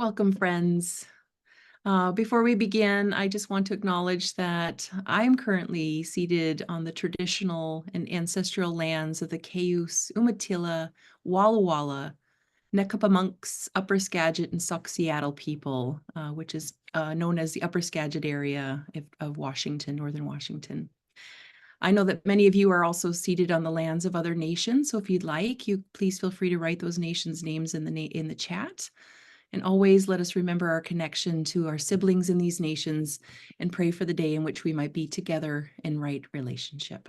Welcome, friends. Before we begin, I just want to acknowledge that I'm currently seated on the traditional and ancestral lands of the Cayuse, Umatilla, Walla Walla, Nekapamunks, Upper Skagit, and Sauk Seattle people, which is known as the Upper Skagit area of Washington, Northern Washington. I know that many of you are also seated on the lands of other nations, so if you'd like, you please feel free to write those nations' names in the chat. And always let us remember our connection to our siblings in these nations and pray for the day in which we might be together in right relationship.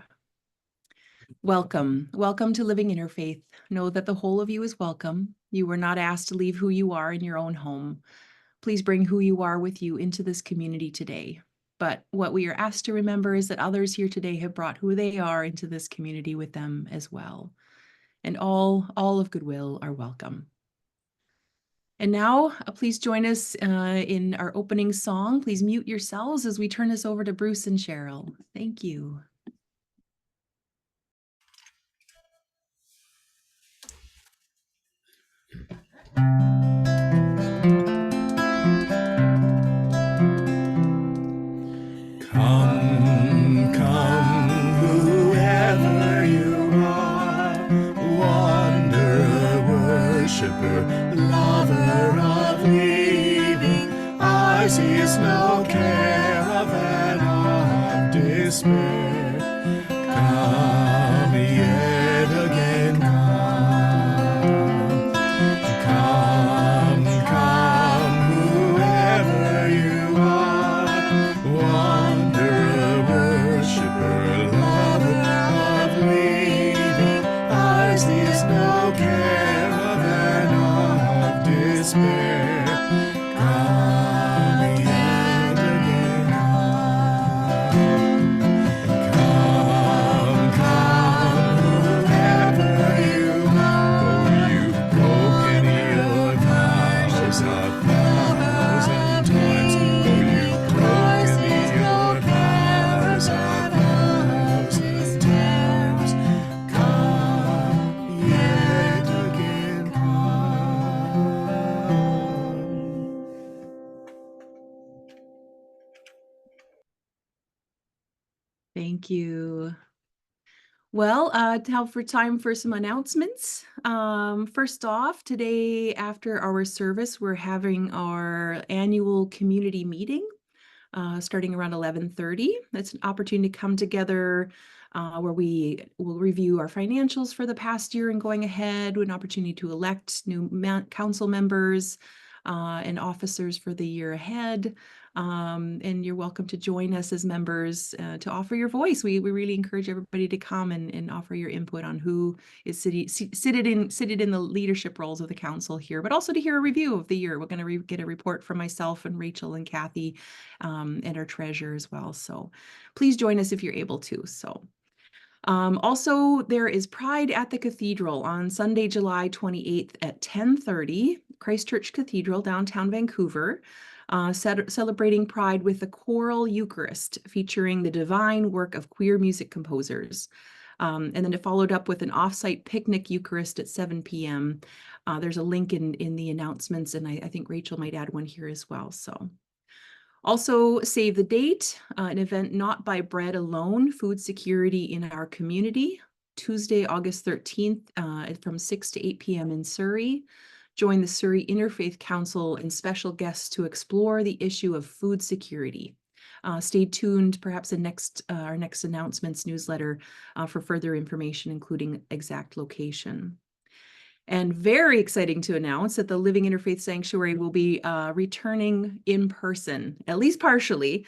Welcome. Welcome to Living Interfaith. Know that the whole of you is welcome. You were not asked to leave who you are in your own home. Please bring who you are with you into this community today. But what we are asked to remember is that others here today have brought who they are into this community with them as well. And all of goodwill are welcome. And now, please join us in our opening song. Please mute yourselves as we turn this over to Bruce and Cheryl. Thank you. Come, come, whoever you are, wanderer, worshiper, lover of leaving, ours is no caravan of despair. Come yet again, come, come, come, whoever you are, wanderer, worshiper, lover of leaving, ours is no caravan of despair. Come yet again, come, come, whoever you are, for you've broken your vows 1,000 times, for you've broken your vows 1,000 times. Come yet again, come. Thank you. Well, now for time for some announcements. First off, today after our service, we're having our annual community meeting starting around 11:30. That's an opportunity to come together where we will review our financials for the past year and going ahead, an opportunity to elect new council members and officers for the year ahead. And you're welcome to join us as members to offer your voice. We really encourage everybody to come and offer your input on who is seated in the leadership roles of the council here, but also to hear a review of the year. We're going to get a report from myself and Rachel and Cathy and our treasurer as well. So please join us if you're able to. So also, there is Pride at the Cathedral on Sunday, July 28th at 10:30, Christchurch Cathedral, downtown Vancouver, celebrating Pride with the Choral Eucharist, featuring the divine work of queer music composers. And then it followed up with an offsite picnic Eucharist at 7 p.m. There's a link in the announcements, and I think Rachel might add one here as well. So. Also, save the date, an event not by bread alone, food security in our community, Tuesday, August 13th from 6 to 8 p.m. in Surrey. Join the Surrey Interfaith Council and special guests to explore the issue of food security. Stay tuned, perhaps in our next announcements newsletter for further information, including exact location. And very exciting to announce that the Living Interfaith Sanctuary will be returning in person, at least partially,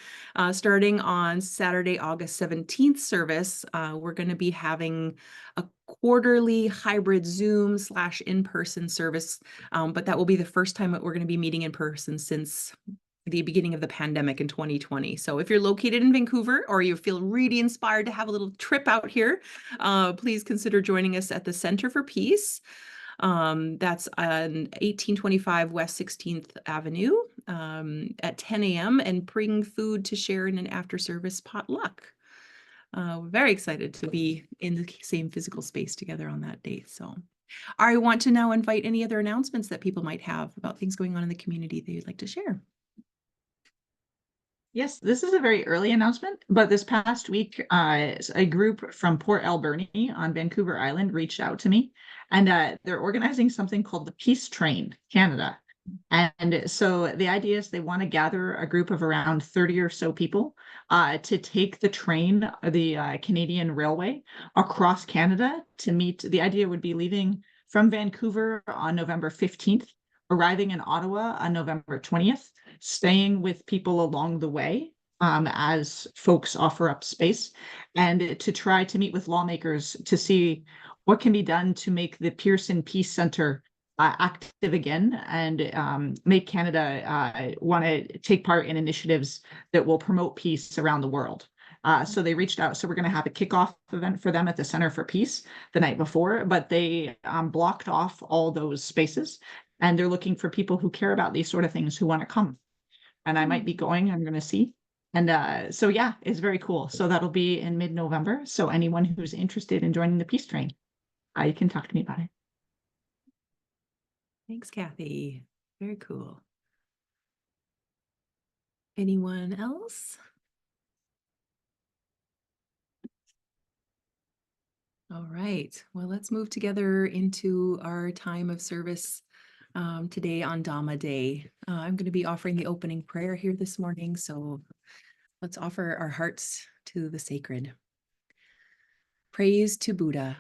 starting on Saturday, August 17th service. We're going to be having a quarterly hybrid Zoom / in-person service, but that will be the first time that we're going to be meeting in person since the beginning of the pandemic in 2020. So if you're located in Vancouver or you feel really inspired to have a little trip out here, please consider joining us at the Center for Peace. That's on 1825 West 16th Avenue at 10 a.m. and bring food to share in an after-service potluck. We're very excited to be in the same physical space together on that date. So I want to now invite any other announcements that people might have about things going on in the community that you'd like to share. Yes, this is a very early announcement, but this past week, a group from Port Alberni on Vancouver Island reached out to me, and they're organizing something called the Peace Train Canada. And so the idea is they want to gather a group of around 30 or so people to take the train, the Canadian Railway, across Canada to meet. The idea would be leaving from Vancouver on November 15th, arriving in Ottawa on November 20th, staying with people along the way as folks offer up space, and to try to meet with lawmakers to see what can be done to make the Pearson Peace Centre active again and make Canada want to take part in initiatives that will promote peace around the world. So they reached out. So we're going to have a kickoff event for them at the Center for Peace the night before, but they blocked off all those spaces. And they're looking for people who care about these sort of things who want to come. And I might be going, I'm going to see. And so, yeah, it's very cool. So that'll be in mid-November. So anyone who's interested in joining the Peace Train, you can talk to me about it. Thanks, Cathy. Very cool. Anyone else? All right. Well, let's move together into our time of service today on Dhamma Day. I'm going to be offering the opening prayer here this morning, so let's offer our hearts to the sacred. Praise to Buddha.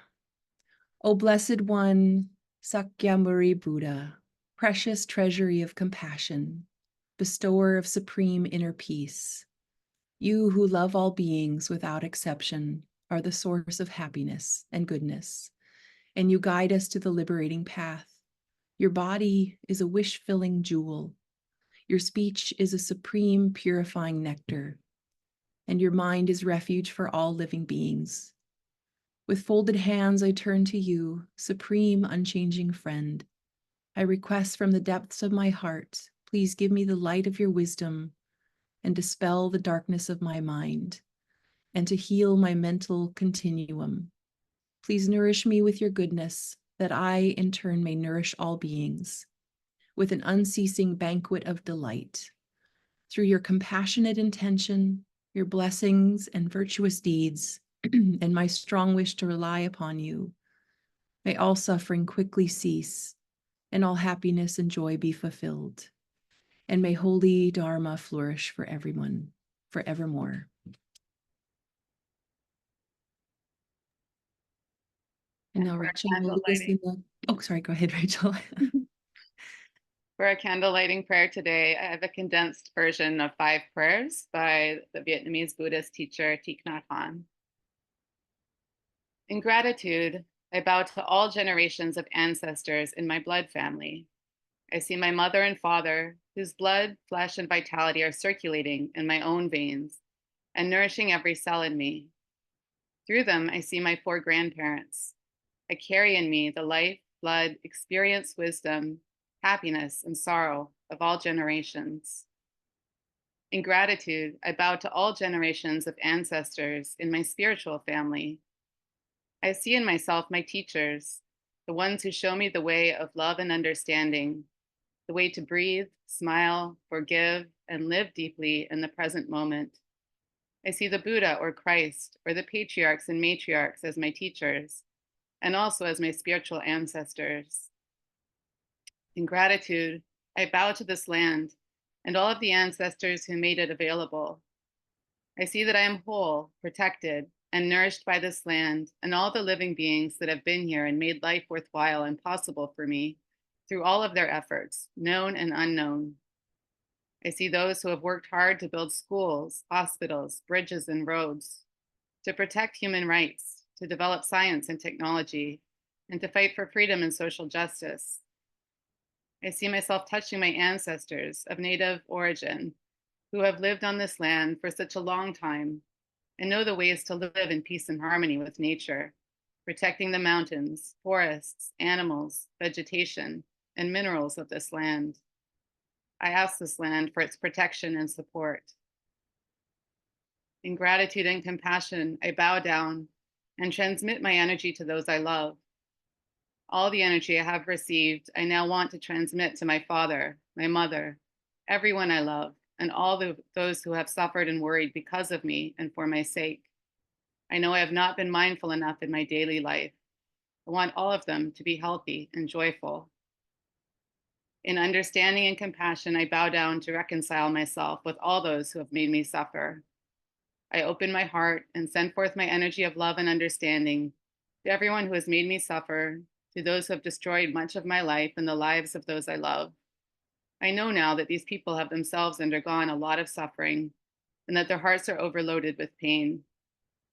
O Blessed One, Sakyamuni Buddha, precious treasury of compassion, bestower of supreme inner peace. You who love all beings without exception are the source of happiness and goodness, and you guide us to the liberating path. Your body is a wish-filling jewel. Your speech is a supreme purifying nectar, and your mind is refuge for all living beings. With folded hands, I turn to you, supreme, unchanging friend. I request from the depths of my heart, please give me the light of your wisdom and dispel the darkness of my mind, and to heal my mental continuum. Please nourish me with your goodness, that I, in turn, may nourish all beings with an unceasing banquet of delight. Through your compassionate intention, your blessings and virtuous deeds, and my strong wish to rely upon you, may all suffering quickly cease, and all happiness and joy be fulfilled. And may holy Dharma flourish for everyone, forevermore. And now Rachel will lead us in the... Oh, sorry, go ahead, Rachel. For our candle lighting prayer today, I have a condensed version of 5 prayers by the Vietnamese Buddhist teacher Thich Nhat Hanh. In gratitude, I bow to all generations of ancestors in my blood family. I see my mother and father, whose blood, flesh, and vitality are circulating in my own veins and nourishing every cell in me. Through them, I see my 4 grandparents. I carry in me the life, blood, experience, wisdom, happiness, and sorrow of all generations. In gratitude, I bow to all generations of ancestors in my spiritual family. I see in myself my teachers, the ones who show me the way of love and understanding, the way to breathe, smile, forgive, and live deeply in the present moment. I see the Buddha or Christ or the patriarchs and matriarchs as my teachers, and also as my spiritual ancestors. In gratitude, I bow to this land and all of the ancestors who made it available. I see that I am whole, protected, and nourished by this land and all the living beings that have been here and made life worthwhile and possible for me through all of their efforts, known and unknown. I see those who have worked hard to build schools, hospitals, bridges, and roads, to protect human rights, to develop science and technology, and to fight for freedom and social justice. I see myself touching my ancestors of Native origin who have lived on this land for such a long time and know the ways to live in peace and harmony with nature, protecting the mountains, forests, animals, vegetation, and minerals of this land. I ask this land for its protection and support. In gratitude and compassion, I bow down and transmit my energy to those I love. All the energy I have received, I now want to transmit to my father, my mother, everyone I love, and all those who have suffered and worried because of me and for my sake. I know I have not been mindful enough in my daily life. I want all of them to be healthy and joyful. In understanding and compassion, I bow down to reconcile myself with all those who have made me suffer. I open my heart and send forth my energy of love and understanding to everyone who has made me suffer, to those who have destroyed much of my life and the lives of those I love. I know now that these people have themselves undergone a lot of suffering and that their hearts are overloaded with pain.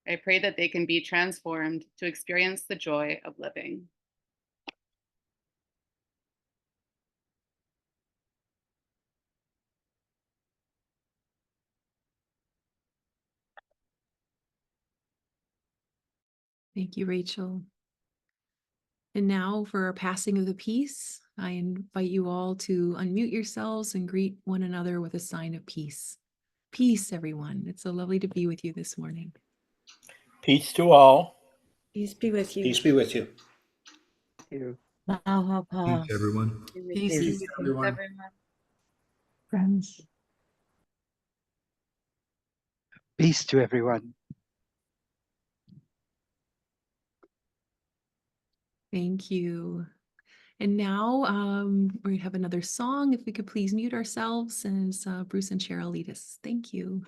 I pray that they can be transformed to experience the joy of living. Thank you, Rachel. And now for our passing of the peace, I invite you all to unmute yourselves and greet one another with a sign of peace. Peace, everyone. It's so lovely to be with you this morning. Peace to all. Peace be with you. Peace be with you. Peace, everyone. Peace. Everyone. Friends. Peace to everyone. Thank you. And now we have another song. If we could please mute ourselves as Bruce and Cheryl lead us. Thank you.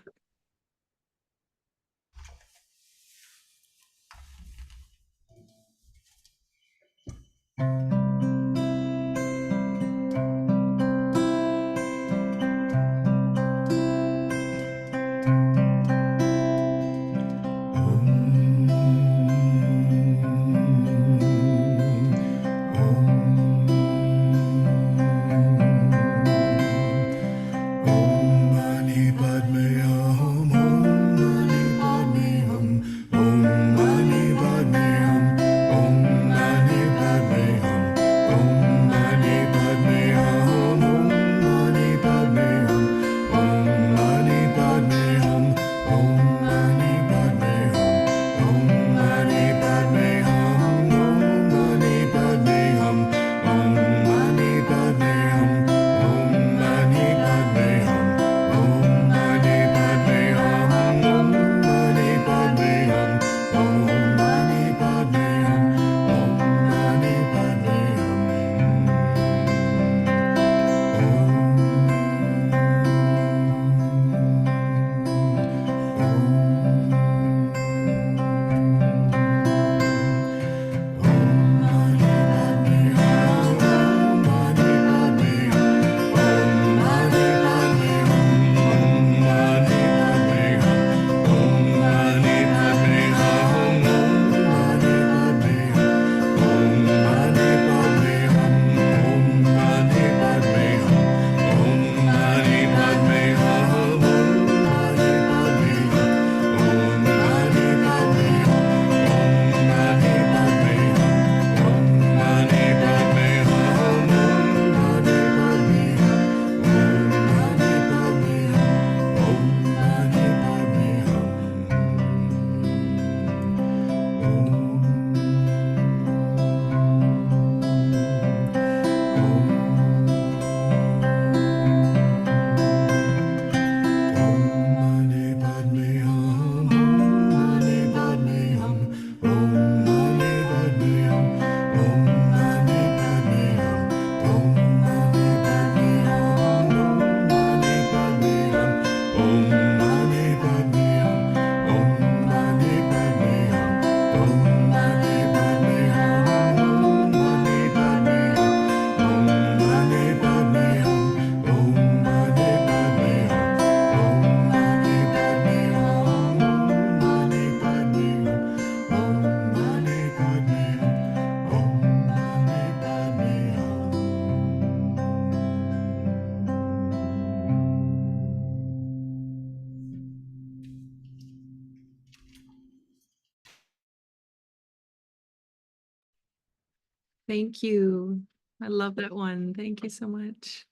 Thank you. I love that one. Thank you so much.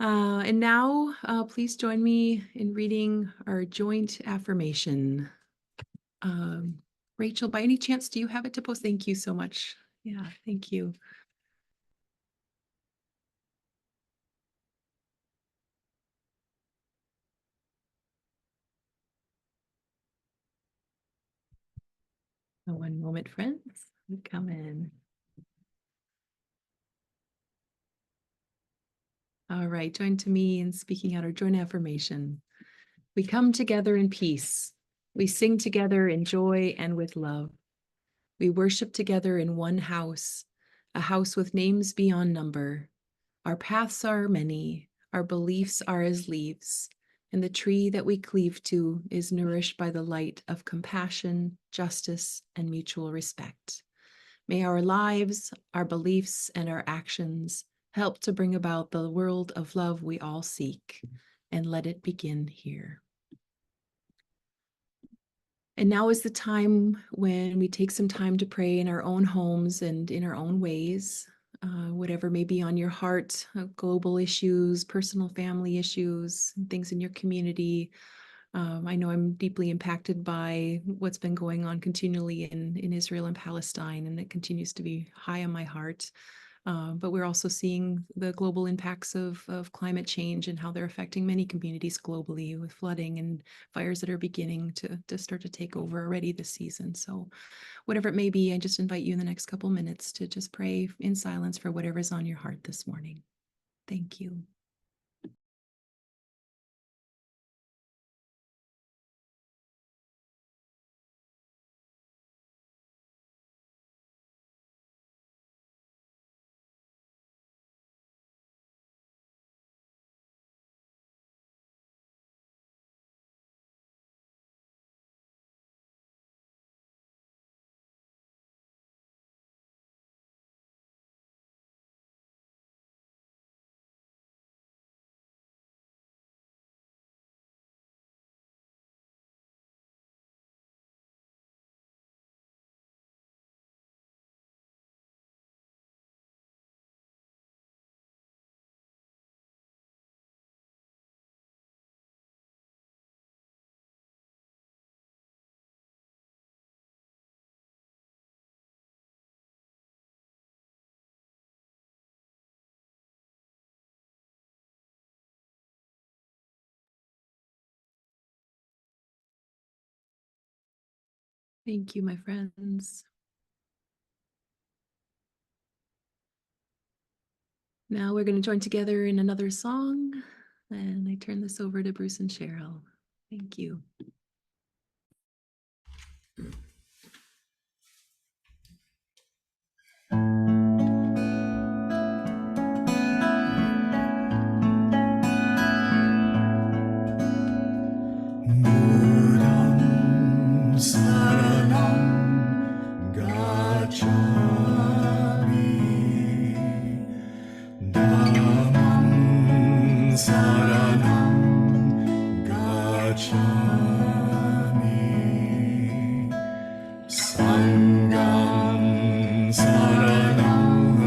And now, please join me in reading our joint affirmation. Rachel, by any chance, do you have it to post? Thank you so much. Yeah, thank you. One moment, friends. Come in. All right, join to me in speaking out our joint affirmation. We come together in peace. We sing together in joy and with love. We worship together in one house, a house with names beyond number. Our paths are many, our beliefs are as leaves, and the tree that we cleave to is nourished by the light of compassion, justice, and mutual respect. May our lives, our beliefs, and our actions help to bring about the world of love we all seek, and let it begin here. And now is the time when we take some time to pray in our own homes and in our own ways, whatever may be on your heart, global issues, personal family issues, things in your community. I know I'm deeply impacted by what's been going on continually in Israel and Palestine, and it continues to be high on my heart. But we're also seeing the global impacts of climate change and how they're affecting many communities globally, with flooding and fires that are beginning to start to take over already this season. So whatever it may be, I just invite you in the next couple minutes to just pray in silence for whatever's on your heart this morning. Thank you. Thank you, my friends. Now we're going to join together in another song, and I turn this over to Bruce and Cheryl. Thank you. Buddham saranam gacchami, Dhammam saranam gacchami, Sangham saranam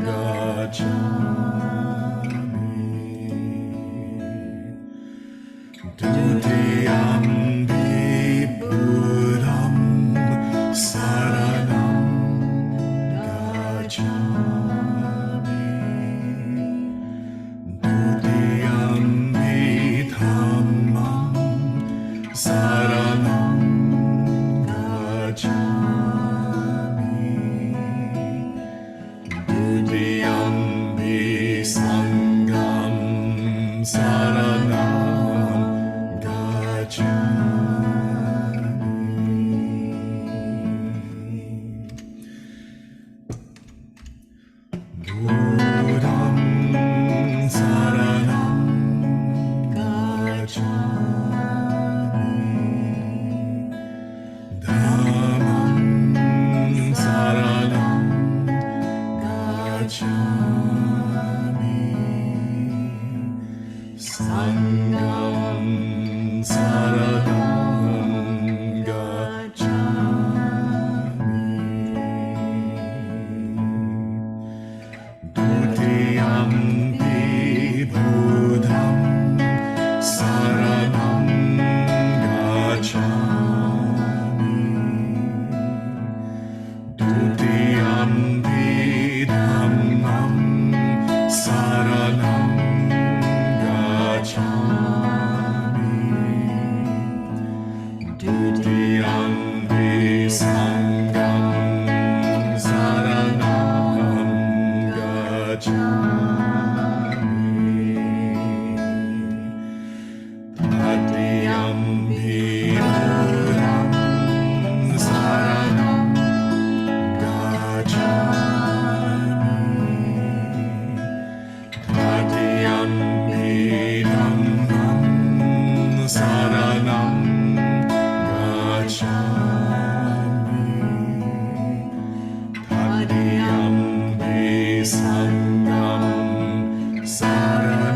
gacchami, Dutiyampi Buddham saranam gacchami, Dutiyampi Dhammam saranam gacchami, Dutiyampi Sangham saranam Buddham saranam gacchami, Dhammam saranam gacchami, Sangham saranam gacchami, Dutiyampi Buddham saranam gacchami, Dutiyampi Dutiyampi sangham saranam gacchami. Tatiyampi buddham saranam gacchami. Tatiyampi dhammam saranam gacchami. Tatiyampi sangham saranam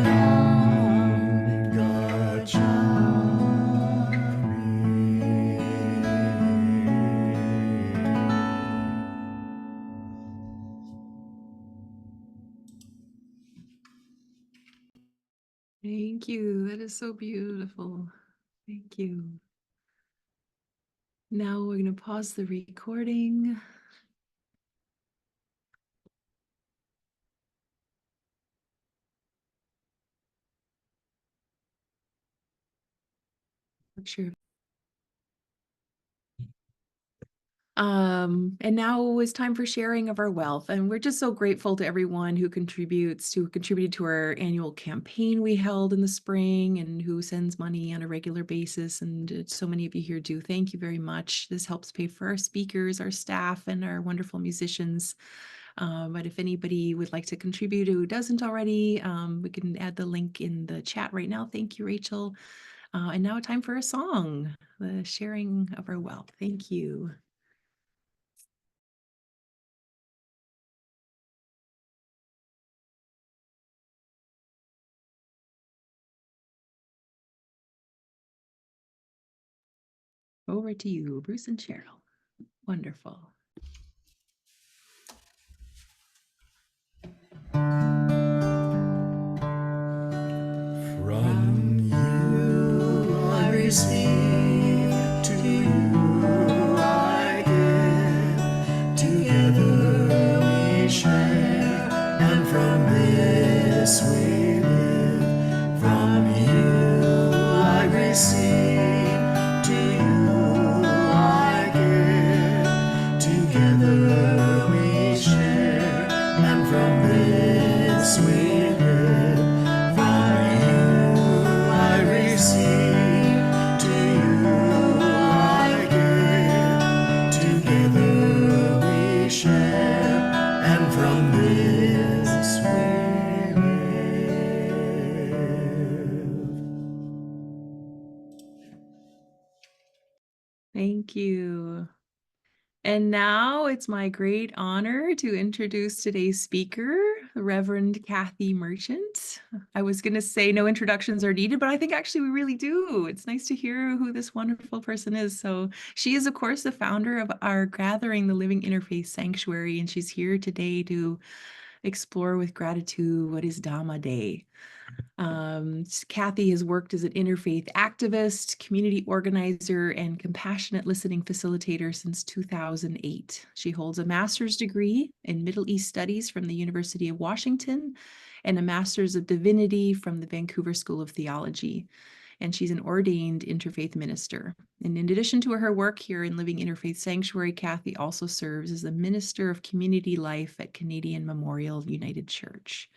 Thank you. That is so beautiful. Thank you. Now we're going to pause the recording. Not sure. And now it's time for sharing of our wealth. And we're just so grateful to everyone who contributed to our annual campaign we held in the spring and who sends money on a regular basis. And so many of you here do. Thank you very much. This helps pay for our speakers, our staff, and our wonderful musicians. But if anybody would like to contribute who doesn't already, we can add the link in the chat right now. Thank you, Rachel. And now time for a song, the sharing of our wealth. Thank you. Over to you, Bruce and Cheryl. Wonderful. From you I receive, to you I give. Together we share, and from this we live. From you I receive, to you I give. Together we share, and from this we live. Thank you. And now it's my great honor to introduce today's speaker, Reverend Cathy Merchant. I was going to say no introductions are needed, but I think actually we really do. It's nice to hear who this wonderful person is. So she is, of course, the founder of our gathering, the Living Interfaith Sanctuary, and she's here today to explore with gratitude what is Dhamma Day. Cathy has worked as an interfaith activist, community organizer, and compassionate listening facilitator since 2008. She holds a master's degree in Middle East Studies from the University of Washington and a Master's of Divinity from the Vancouver School of Theology. And she's an ordained interfaith minister. And in addition to her work here in Living Interfaith Sanctuary, Cathy also serves as the Minister of Community Life at Canadian Memorial United Church.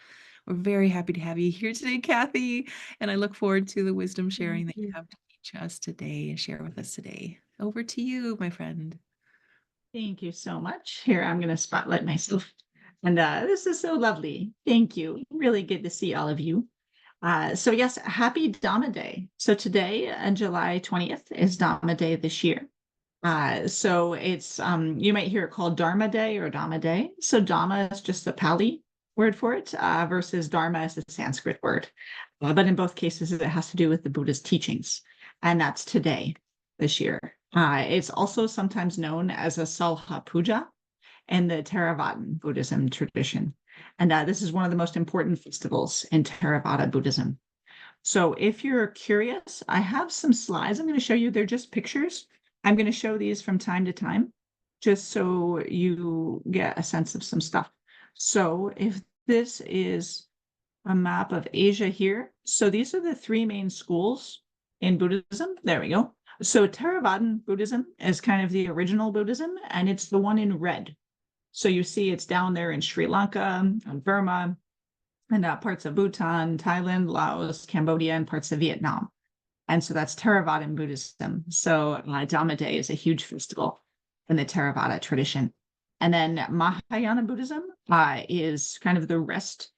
We're very happy to have you here today, Cathy, and I look forward to the wisdom sharing that you have to teach us today and share with us today. Over to you, my friend. Thank you so much. Here, I'm going to spotlight myself. And this is so lovely. Thank you. Really good to see all of you. So yes, happy Dhamma Day. So today, July 20th, is Dhamma Day this year. So it's, you might hear it called Dharma Day or Dhamma Day. So Dhamma is just the Pali word for it, versus Dharma is the Sanskrit word. But in both cases, it has to do with the Buddha's teachings. And that's today, this year. It's also sometimes known as a Salha Puja in the Theravada Buddhism tradition. And this is one of the most important festivals in Theravada Buddhism. So if you're curious, I have some slides I'm going to show you. They're just pictures. I'm going to show these from time to time, just so you get a sense of some stuff. So if this is a map of Asia here. So these are the three main schools in Buddhism. There we go. So Theravadan Buddhism is kind of the original Buddhism, and it's the one in red. So you see it's down there in Sri Lanka, and Burma, and parts of Bhutan, Thailand, Laos, Cambodia, and parts of Vietnam. And so that's Theravadan Buddhism. So Dhamma Day is a huge festival in the Theravada tradition. And then Mahayana Buddhism is kind of the rest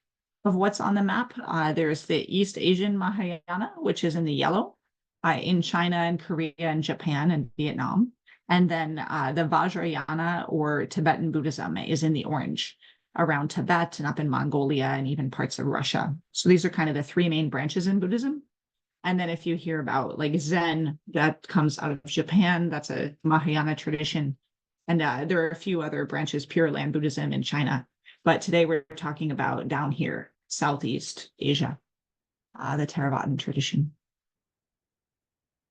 of what's on the map. There's the East Asian Mahayana, which is in the yellow, in China and Korea and Japan and Vietnam. And then the Vajrayana or Tibetan Buddhism is in the orange, around Tibet and up in Mongolia and even parts of Russia. So these are kind of the three main branches in Buddhism. And then if you hear about like Zen, that comes out of Japan, that's a Mahayana tradition. And there are a few other branches, Pure Land Buddhism in China. But today we're talking about down here, Southeast Asia, the Theravadan tradition.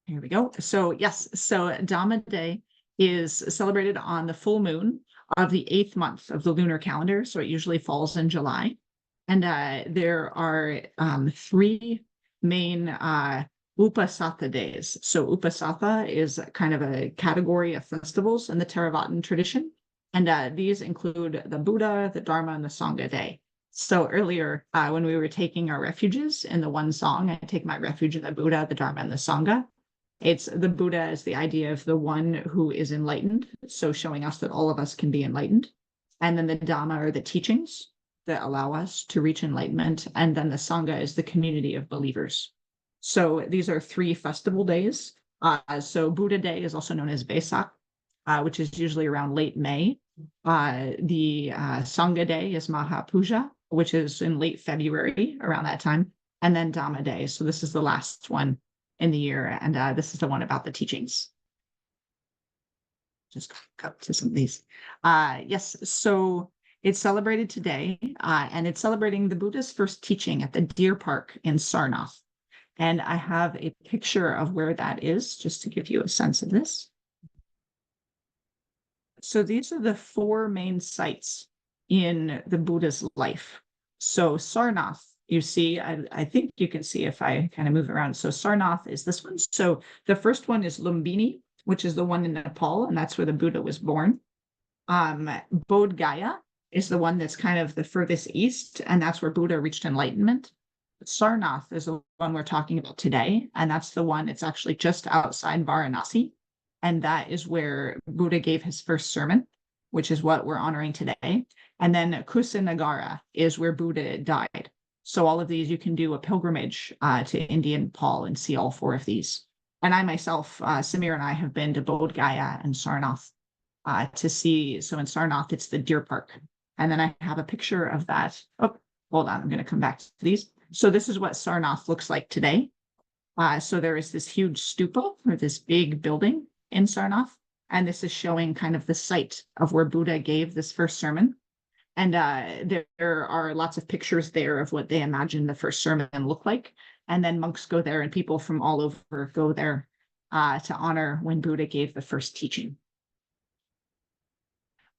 Here we go. So yes, so Dhamma Day is celebrated on the full moon of the 8th month of the lunar calendar. So it usually falls in July. And there are three main Upasatha days. So Upasatha is kind of a category of festivals in the Theravadan tradition. And these include the Buddha, the Dharma, and the Sangha Day. So earlier, when we were taking our refuges in the one song, I take my refuge in the Buddha, the Dharma, and the Sangha. It's the Buddha is the idea of the one who is enlightened. So showing us that all of us can be enlightened. And then the Dhamma are the teachings that allow us to reach enlightenment. And then the Sangha is the community of believers. So these are three festival days. So Buddha Day is also known as Vesak, which is usually around late May. The Sangha Day is Maha Puja, which is in late February, around that time. And then Dhamma Day. So this is the last one in the year. And this is the one about the teachings. Just cut to some of these. Yes, so it's celebrated today, and it's celebrating the Buddha's first teaching at the Deer Park in Sarnath. And I have a picture of where that is, just to give you a sense of this. So these are the four main sites in the Buddha's life. So Sarnath, you see, I think you can see if I kind of move around. So Sarnath is this one. So the first one is Lumbini, which is the one in Nepal, and that's where the Buddha was born. Bodh Gaya is the one that's kind of the furthest east, and that's where Buddha reached enlightenment. Sarnath is the one we're talking about today, and that's the one, it's actually just outside Varanasi, and that is where Buddha gave his first sermon, which is what we're honoring today. And then Kusinagara is where Buddha died. So all of these, you can do a pilgrimage to India and Nepal and see all four of these. And I myself, Samir and I have been to Bodh Gaya and Sarnath to see. So in Sarnath, it's the Deer Park. And then I have a picture of that. Oh, hold on, I'm going to come back to these. So this is what Sarnath looks like today. So there is this huge stupa, or this big building in Sarnath. And this is showing kind of the site of where Buddha gave this first sermon. And there are lots of pictures there of what they imagine the first sermon looked like. And then monks go there and people from all over go there to honor when Buddha gave the first teaching.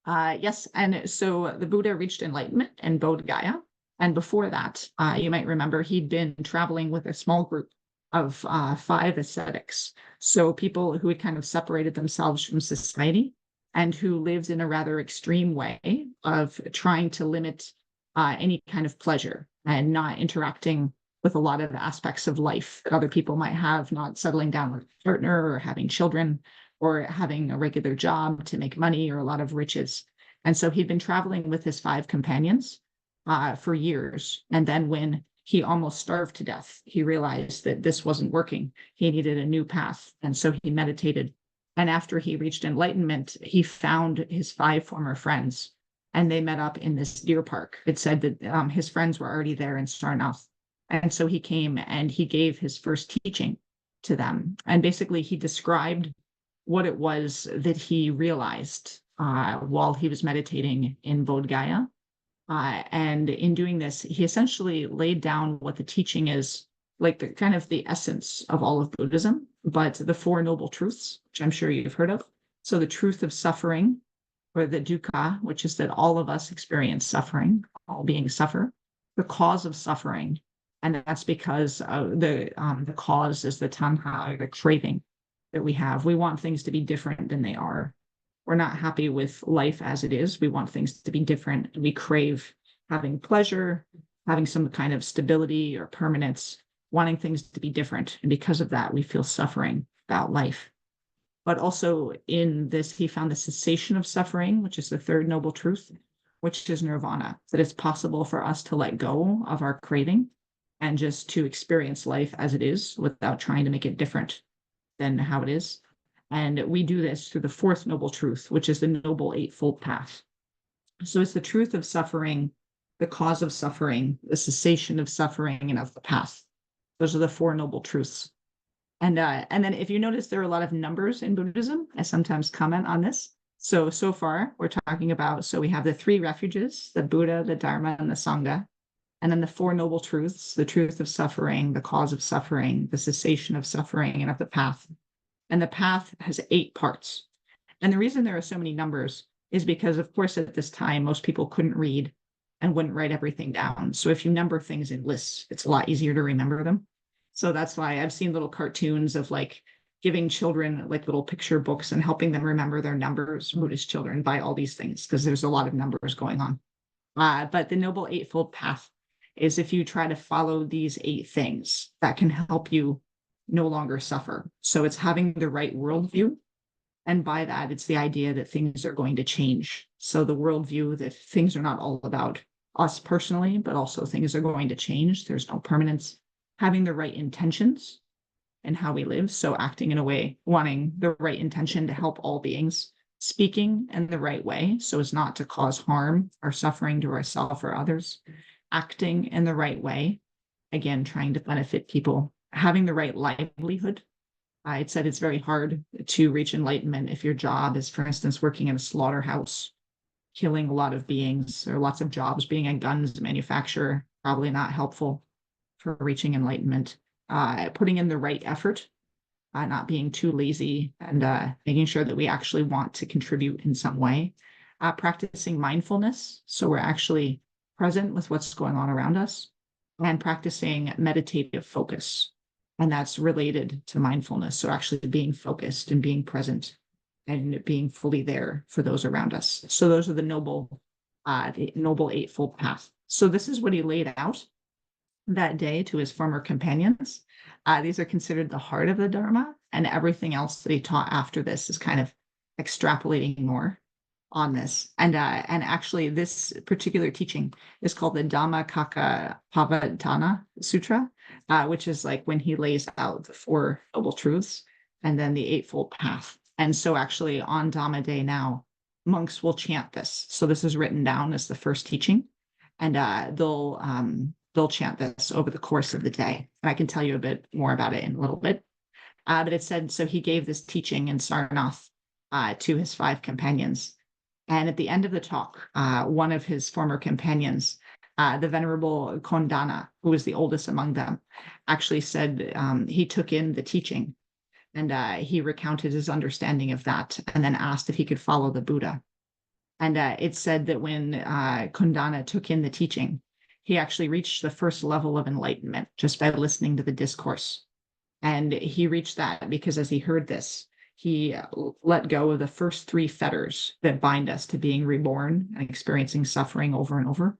Yes, and so the Buddha reached enlightenment in Bodh Gaya. And before that, you might remember he'd been traveling with a small group of 5 ascetics. So people who had kind of separated themselves from society and who lived in a rather extreme way of trying to limit any kind of pleasure and not interacting with a lot of aspects of life that other people might have, not settling down with a partner or having children or having a regular job to make money or a lot of riches. And so he'd been traveling with his 5 companions for years. And then when he almost starved to death, he realized that this wasn't working. He needed a new path. And so he meditated. And after he reached enlightenment, he found his 5 former friends and they met up in this deer park. It said that his friends were already there in Sarnath. And so he came and he gave his first teaching to them. And basically he described what it was that he realized while he was meditating in Bodh Gaya. And in doing this, he essentially laid down what the teaching is, like the kind of the essence of all of Buddhism, but the 4 noble truths, which I'm sure you've heard of. So the truth of suffering, or the dukkha, which is that all of us experience suffering, all beings suffer. the cause of suffering. And that's because the cause is the tanha, the craving that we have. We want things to be different than they are. We're not happy with life as it is. We want things to be different. We crave having pleasure, having some kind of stability or permanence, wanting things to be different. And because of that, we feel suffering about life. But also in this, he found the cessation of suffering, which is the third noble truth, which is nirvana, that it's possible for us to let go of our craving and just to experience life as it is without trying to make it different than how it is. And we do this through the fourth noble truth, which is the noble eightfold path. So it's the truth of suffering, the cause of suffering, the cessation of suffering, and of the path. Those are the four noble truths. And then if you notice, there are a lot of numbers in Buddhism. I sometimes comment on this. So far, we're talking about, so we have the three refuges, the Buddha, the Dharma, and the Sangha. And then the four noble truths, the truth of suffering, the cause of suffering, the cessation of suffering, and of the path. And the path has 8 parts. And the reason there are so many numbers is because, of course, at this time, most people couldn't read and wouldn't write everything down. So if you number things in lists, it's a lot easier to remember them. So that's why I've seen little cartoons of like giving children like little picture books and helping them remember their numbers, Buddhist children, by all these things, because there's a lot of numbers going on. But the Noble Eightfold Path is if you try to follow these 8 things, that can help you no longer suffer. So it's having the right worldview. And by that, it's the idea that things are going to change. So the worldview that things are not all about us personally, but also things are going to change. There's no permanence. Having the right intentions and how we live. So acting in a way, wanting the right intention to help all beings, speaking in the right way, so as not to cause harm or suffering to ourselves or others, acting in the right way, again, trying to benefit people, having the right livelihood. I said it's very hard to reach enlightenment if your job is, for instance, working in a slaughterhouse, killing a lot of beings, or lots of jobs, being a guns manufacturer, probably not helpful for reaching enlightenment. Putting in the right effort, not being too lazy, and making sure that we actually want to contribute in some way. Practicing mindfulness, so we're actually present with what's going on around us, and practicing meditative focus. And that's related to mindfulness. So actually being focused and being present and being fully there for those around us. So those are the Noble Eightfold Path. So this is what he laid out that day to his former companions. These are considered the heart of the Dharma, and everything else that he taught after this is kind of extrapolating more on this. And actually this particular teaching is called the Dhamma Kaka Pavatana Sutra, which is like when he lays out the 4 noble truths and then the Eightfold Path. And so actually on Dhamma Day now, monks will chant this. So this is written down as the first teaching, and they'll chant this over the course of the day. And I can tell you a bit more about it in a little bit. But it said, so he gave this teaching in Sarnath to his 5 companions. And at the end of the talk, one of his former companions, the Venerable Kondana, who was the oldest among them, actually said he took in the teaching, and he recounted his understanding of that, and then asked if he could follow the Buddha. And it said that when Kondana took in the teaching, he actually reached the first level of enlightenment just by listening to the discourse. And he reached that because as he heard this, he let go of the first 3 fetters that bind us to being reborn and experiencing suffering over and over.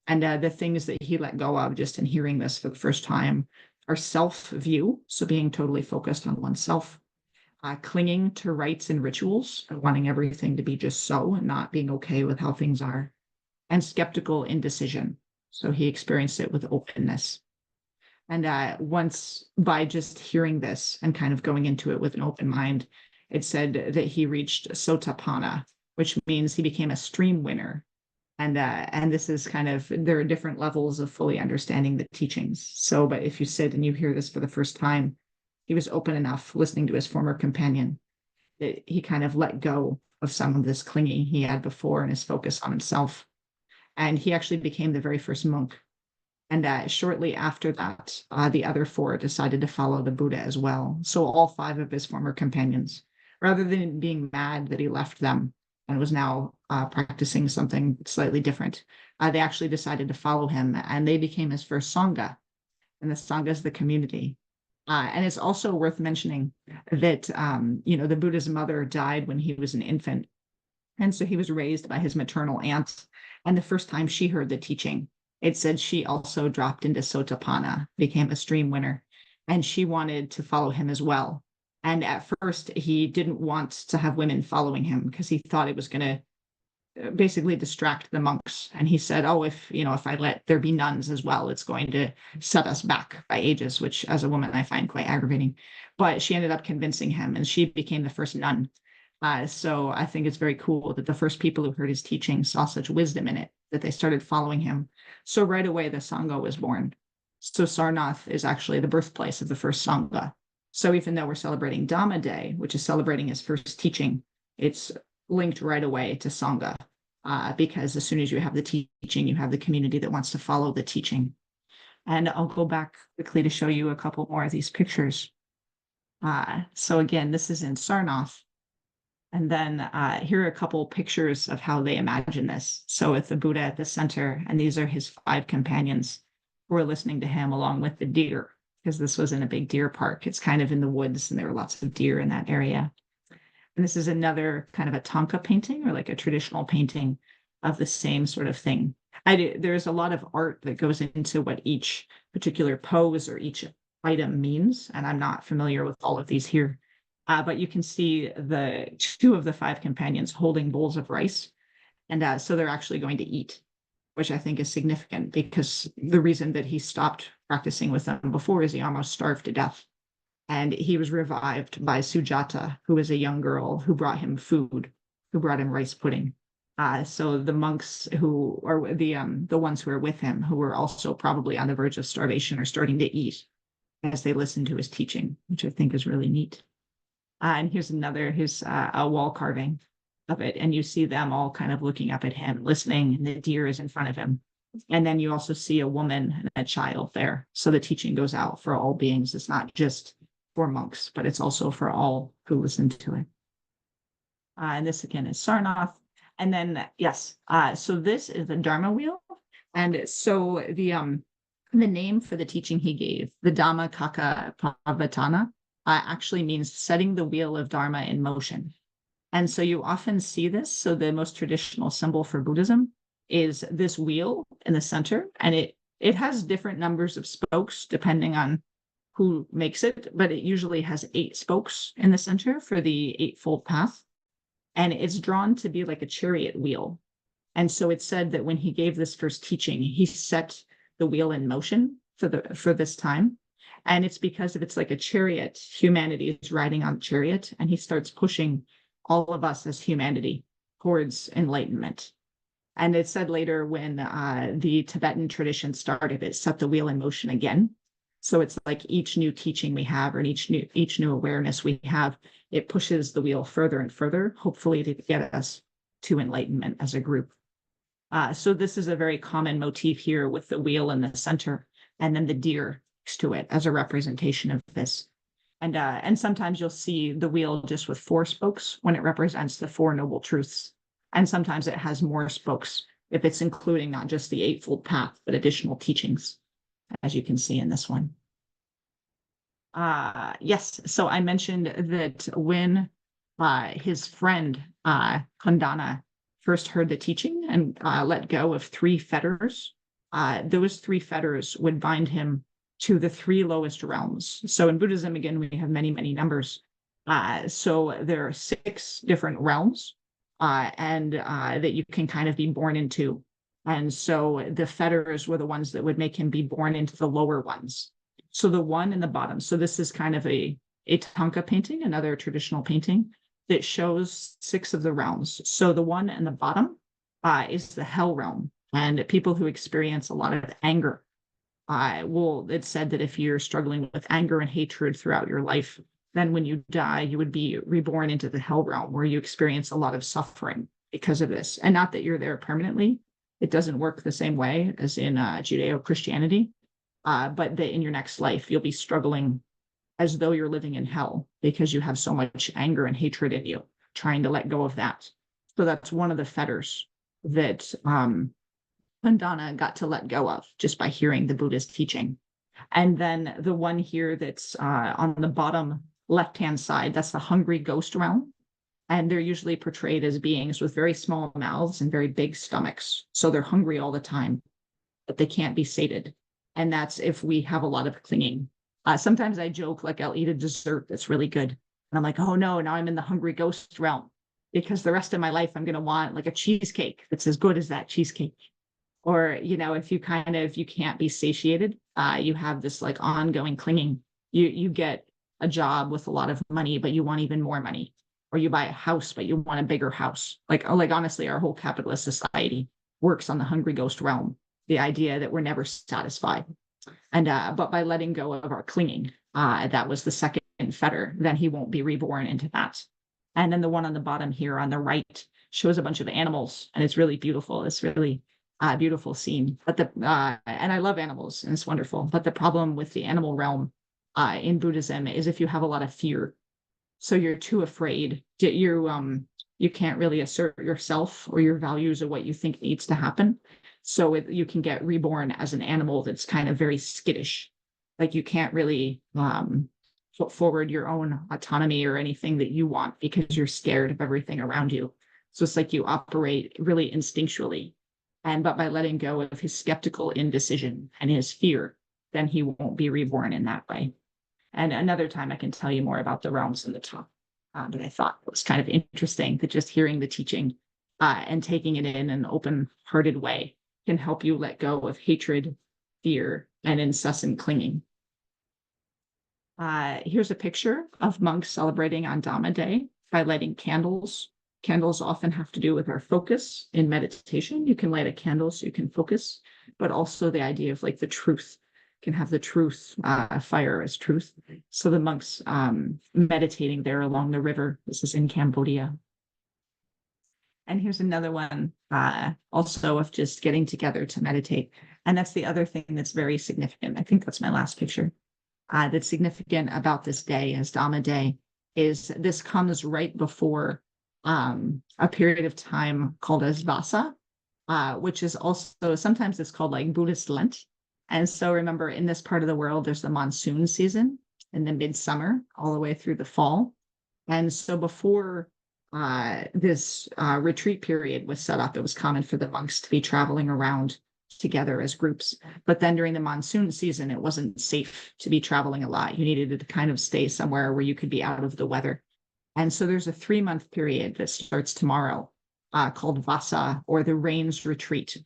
And the things that he let go of just in hearing this for the first time are self-view, so being totally focused on oneself, clinging to rites and rituals, and wanting everything to be just so and not being okay with how things are, and skeptical indecision. So he experienced it with openness. And once, by just hearing this and kind of going into it with an open mind, it said that he reached Sotapanna, which means he became a stream winner. And this is kind of, there are different levels of fully understanding the teachings. So, but if you sit and you hear this for the first time, he was open enough listening to his former companion that he kind of let go of some of this clinging he had before and his focus on himself. And he actually became the very first monk. And shortly after that, the other 4 decided to follow the Buddha as well. So all 5 of his former companions, rather than being mad that he left them, and was now practicing something slightly different. They actually decided to follow him, and they became his first Sangha. And the Sangha is the community. And it's also worth mentioning that, the Buddha's mother died when he was an infant. And so he was raised by his maternal aunt. And the first time she heard the teaching, it said she also dropped into Sotapanna, became a stream winner, and she wanted to follow him as well. And at first, he didn't want to have women following him because he thought it was going to basically distract the monks. And he said, oh, if I let there be nuns as well, it's going to set us back by ages, which as a woman, I find quite aggravating. But she ended up convincing him, and she became the first nun. So I think it's very cool that the first people who heard his teaching saw such wisdom in it, that they started following him. So right away, the Sangha was born. So Sarnath is actually the birthplace of the first Sangha. So even though we're celebrating Dhamma Day, which is celebrating his first teaching, it's linked right away to Sangha, because as soon as you have the teaching, you have the community that wants to follow the teaching. And I'll go back quickly to show you a couple more of these pictures. So again, this is in Sarnath. And then here are a couple pictures of how they imagine this. So with the Buddha at the center, and these are his 5 companions who are listening to him along with the deer, because this was in a big deer park. It's kind of in the woods, and there were lots of deer in that area. And this is another kind of a Thangka painting, or like a traditional painting of the same sort of thing. There's a lot of art that goes into what each particular pose or each item means, and I'm not familiar with all of these here. But you can see the 2 of the 5 companions holding bowls of rice. And so they're actually going to eat, which I think is significant, because the reason that he stopped practicing with them before is he almost starved to death. And he was revived by Sujata, who was a young girl who brought him food, who brought him rice pudding. So the monks who are the ones who are with him, who were also probably on the verge of starvation, are starting to eat as they listen to his teaching, which I think is really neat. And here's a wall carving of it. And you see them all kind of looking up at him, listening, and the deer is in front of him. And then you also see a woman and a child there. So the teaching goes out for all beings. It's not just for monks, but it's also for all who listen to it. And this again is Sarnath. And then, yes, so this is the Dharma wheel. And so the name for the teaching he gave, the Dhamma Kaka Pavatana, actually means setting the wheel of Dharma in motion. And so you often see this. So the most traditional symbol for Buddhism is this wheel in the center, and it has different numbers of spokes depending on who makes it, but it usually has 8 spokes in the center for the Eightfold Path. And it's drawn to be like a chariot wheel. And so it's said that when he gave this first teaching, he set the wheel in motion for this time. And it's because if it's like a chariot, humanity is riding on the chariot, and he starts pushing all of us as humanity towards enlightenment. And it's said later when the Tibetan tradition started, it set the wheel in motion again. So it's like each new teaching we have, or each new awareness we have, it pushes the wheel further and further, hopefully to get us to enlightenment as a group. So this is a very common motif here, with the wheel in the center, and then the deer next to it as a representation of this. And sometimes you'll see the wheel just with 4 spokes when it represents the 4 noble truths. And sometimes it has more spokes if it's including not just the Eightfold Path, but additional teachings, as you can see in this one. Yes, so I mentioned that when his friend Kondana first heard the teaching and let go of 3 fetters, those 3 fetters would bind him to the 3 lowest realms. So in Buddhism, again, we have many, many numbers. So there are 6 different realms and that you can kind of be born into. And so the fetters were the ones that would make him be born into the lower ones. So the one in the bottom. So this is kind of a Thangka painting, another traditional painting that shows 6 of the realms. So the one in the bottom is the hell realm. And people who experience a lot of anger, it's said that if you're struggling with anger and hatred throughout your life, then when you die, you would be reborn into the hell realm, where you experience a lot of suffering because of this. And not that you're there permanently. It doesn't work the same way as in Judeo-Christianity, but that in your next life, you'll be struggling as though you're living in hell because you have so much anger and hatred in you, trying to let go of that. So that's one of the fetters that Pandana got to let go of just by hearing the Buddha's teaching. And then the one here that's on the bottom left-hand side, that's the hungry ghost realm. And they're usually portrayed as beings with very small mouths and very big stomachs. So they're hungry all the time, but they can't be sated. And that's if we have a lot of clinging. Sometimes I joke, like I'll eat a dessert that's really good. And I'm like, oh no, now I'm in the hungry ghost realm. Because the rest of my life, I'm going to want like a cheesecake that's as good as that cheesecake. Or, if you can't be satiated, you have this like ongoing clinging. You get a job with a lot of money, but you want even more money. Or you buy a house, but you want a bigger house. Like honestly, our whole capitalist society works on the hungry ghost realm. The idea that we're never satisfied. And but by letting go of our clinging, that was the second fetter, then he won't be reborn into that. And then the one on the bottom here on the right shows a bunch of animals, and it's really beautiful. It's really beautiful scene. But and I love animals, and it's wonderful. But the problem with the animal realm in Buddhism is if you have a lot of fear, so you're too afraid, you can't really assert yourself or your values or what you think needs to happen. So you can get reborn as an animal that's kind of very skittish. Like you can't really put forward your own autonomy or anything that you want because you're scared of everything around you. So it's like you operate really instinctually. But by letting go of his skeptical indecision and his fear, then he won't be reborn in that way. And another time I can tell you more about the realms in the top. But I thought it was kind of interesting that just hearing the teaching and taking it in an open-hearted way can help you let go of hatred, fear, and incessant clinging. Here's a picture of monks celebrating on Dhamma Day by lighting candles. Candles often have to do with our focus in meditation. You can light a candle so you can focus, but also the idea of like the truth. Can have the truth, fire as truth. So the monks meditating there along the river. This is in Cambodia. And here's another one also of just getting together to meditate. And that's the other thing that's very significant. I think that's my last picture. That's significant about this day as Dhamma Day is this comes right before a period of time called as Vasa, which is also sometimes it's called like Buddhist Lent. And so remember, in this part of the world, there's the monsoon season and the midsummer all the way through the fall. And so before this retreat period was set up, it was common for the monks to be traveling around together as groups. But then during the monsoon season, it wasn't safe to be traveling a lot. You needed to kind of stay somewhere where you could be out of the weather. And so there's a 3-month period that starts tomorrow called Vasa, or the Rains Retreat.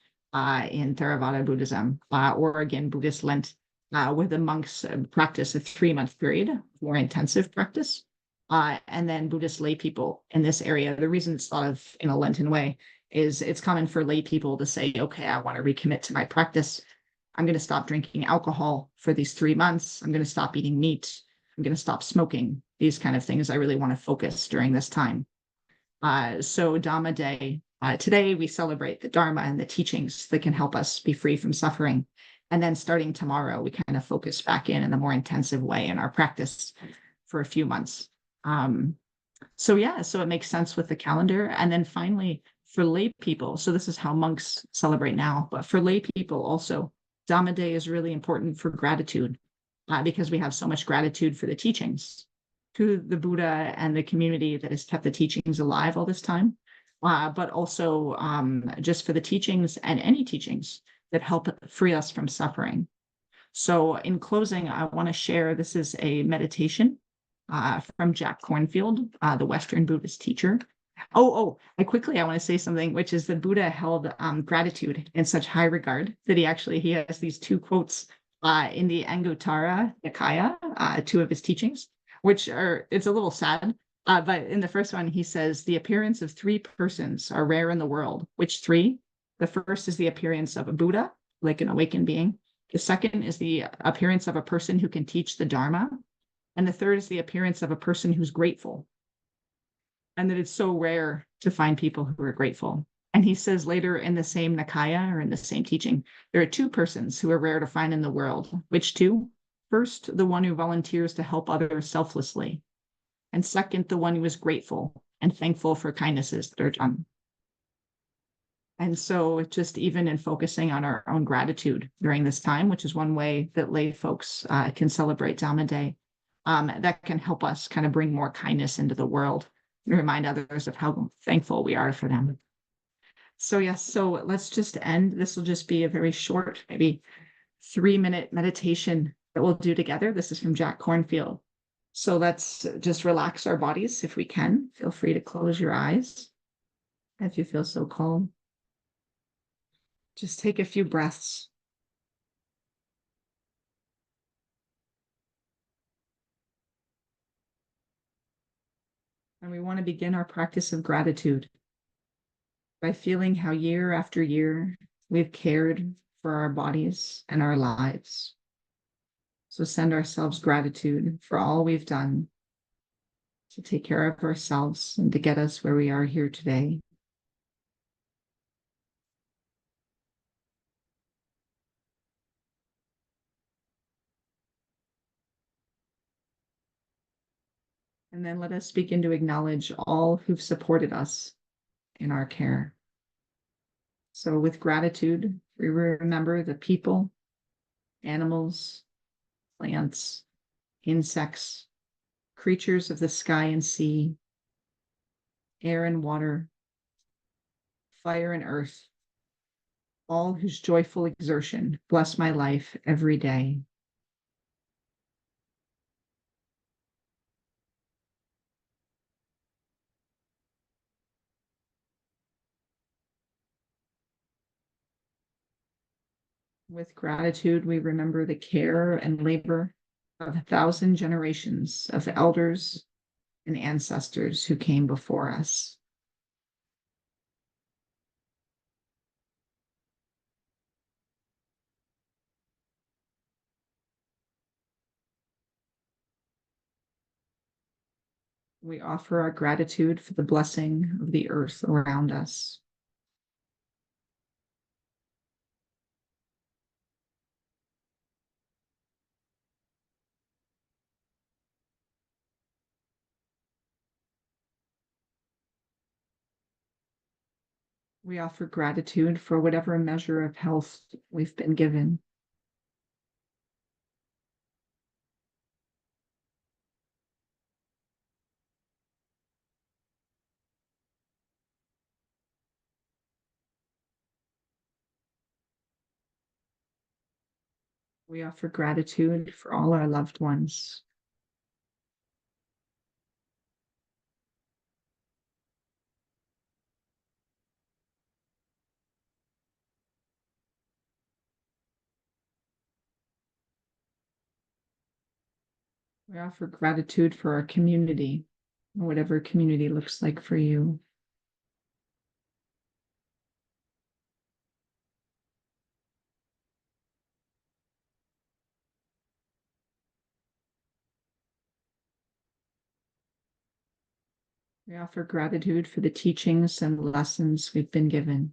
In Theravada Buddhism, or again, Buddhist Lent, where the monks practice a 3-month period, more intensive practice. And then Buddhist lay people in this area, the reason it's thought of in a Lenten way is it's common for lay people to say, okay, I want to recommit to my practice. I'm going to stop drinking alcohol for these 3 months. I'm going to stop eating meat. I'm going to stop smoking. These kind of things. I really want to focus during this time. So Dhamma Day, today we celebrate the Dharma and the teachings that can help us be free from suffering. And then starting tomorrow, we kind of focus back in a more intensive way in our practice for a few months. So it makes sense with the calendar. And then finally, for lay people, so this is how monks celebrate now, but for lay people also, Dhamma Day is really important for gratitude because we have so much gratitude for the teachings, to the Buddha and the community that has kept the teachings alive all this time. But also just for the teachings and any teachings that help free us from suffering. So in closing, I want to share, this is a meditation from Jack Kornfield, the Western Buddhist teacher. I want to say something, which is the Buddha held gratitude in such high regard that he has these 2 quotes in the Anguttara Nikaya, 2 of his teachings, which it's a little sad. But in the first one, he says, the appearance of 3 persons are rare in the world. Which 3? The first is the appearance of a Buddha, like an awakened being. The second is the appearance of a person who can teach the Dharma. And the third is the appearance of a person who's grateful. And that it's so rare to find people who are grateful. And he says later in the same Nikaya, or in the same teaching, there are 2 persons who are rare to find in the world. Which 2? First, the one who volunteers to help others selflessly. And second, the one who is grateful and thankful for kindnesses that are done. And so just even in focusing on our own gratitude during this time, which is one way that lay folks can celebrate Dhamma Day, that can help us kind of bring more kindness into the world and remind others of how thankful we are for them. So yes, so let's just end. This will just be a very short, maybe 3-minute meditation that we'll do together. This is from Jack Cornfield. So let's just relax our bodies if we can. Feel free to close your eyes if you feel so calm. Just take a few breaths. And we want to begin our practice of gratitude by feeling how year after year we've cared for our bodies and our lives. So send ourselves gratitude for all we've done to take care of ourselves and to get us where we are here today. And then let us begin to acknowledge all who've supported us in our care. So with gratitude, we remember the people, animals, plants, insects, creatures of the sky and sea, air and water, fire and earth, all whose joyful exertion bless my life every day. With gratitude, we remember the care and labor of 1,000 generations of elders and ancestors who came before us. We offer our gratitude for the blessing of the earth around us. We offer gratitude for whatever measure of health we've been given. We offer gratitude for all our loved ones. We offer gratitude for our community, whatever community looks like for you. We offer gratitude for the teachings and lessons we've been given.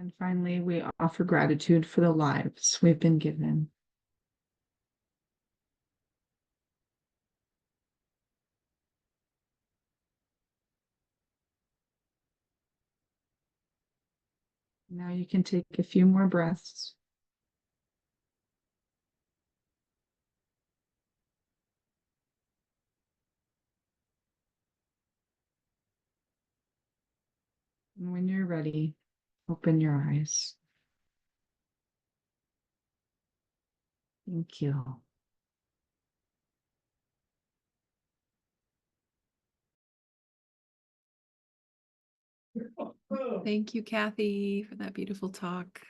And finally, we offer gratitude for the lives we've been given. Now you can take a few more breaths. And when you're ready, open your eyes. Thank you. Thank you, Cathy, for that beautiful talk.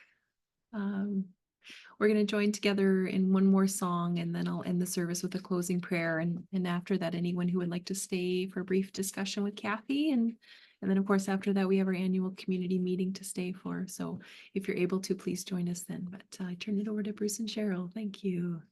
We're going to join together in one more song, and then I'll end the service with a closing prayer. And after that, anyone who would like to stay for a brief discussion with Cathy. And then, of course, after that, we have our annual community meeting to stay for. So if you're able to, please join us then. But I turn it over to Bruce and Cheryl. Thank you.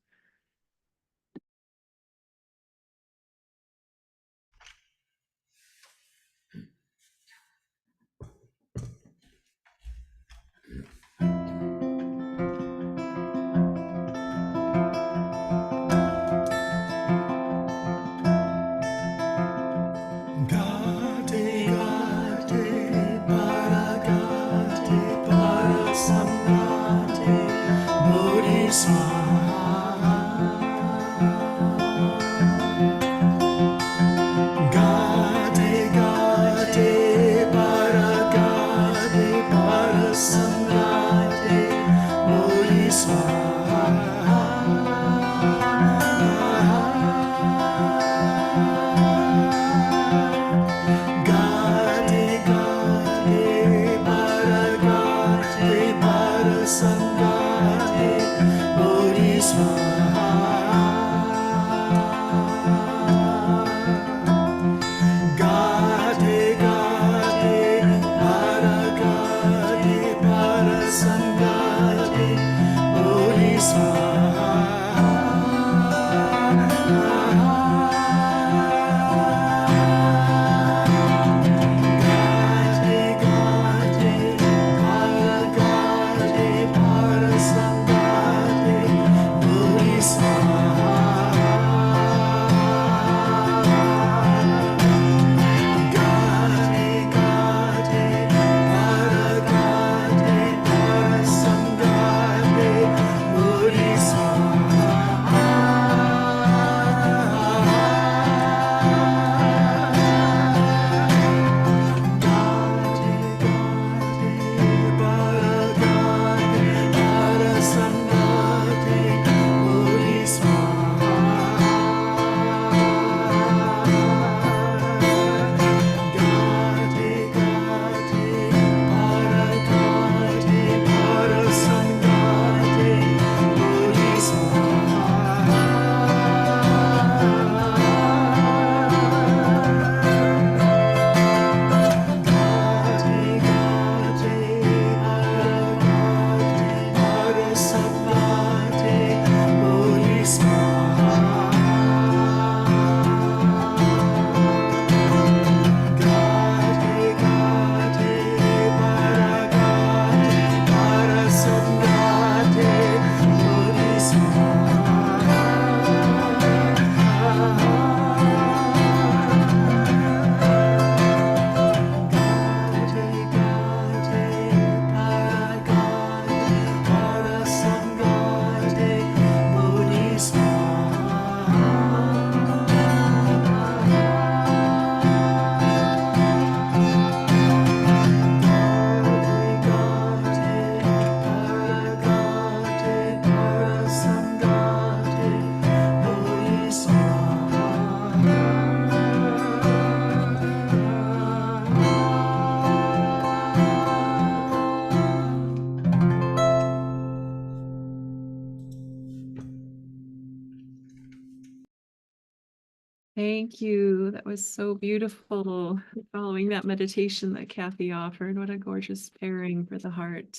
Thank you. That was so beautiful. Following that meditation that Cathy offered. What a gorgeous pairing for the heart.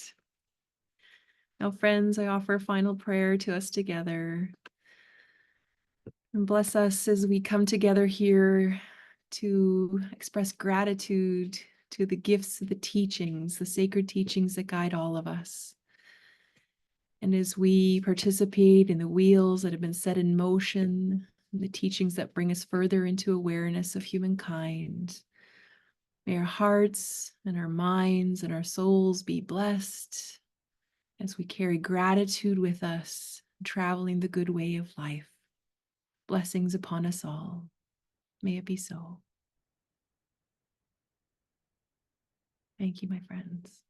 Now, friends, I offer a final prayer to us together. And bless us as we come together here to express gratitude to the gifts of the teachings, the sacred teachings that guide all of us. And as we participate in the wheels that have been set in motion, the teachings that bring us further into awareness of humankind, may our hearts and our minds and our souls be blessed as we carry gratitude with us, traveling the good way of life. Blessings upon us all. May it be so. Thank you, my friends.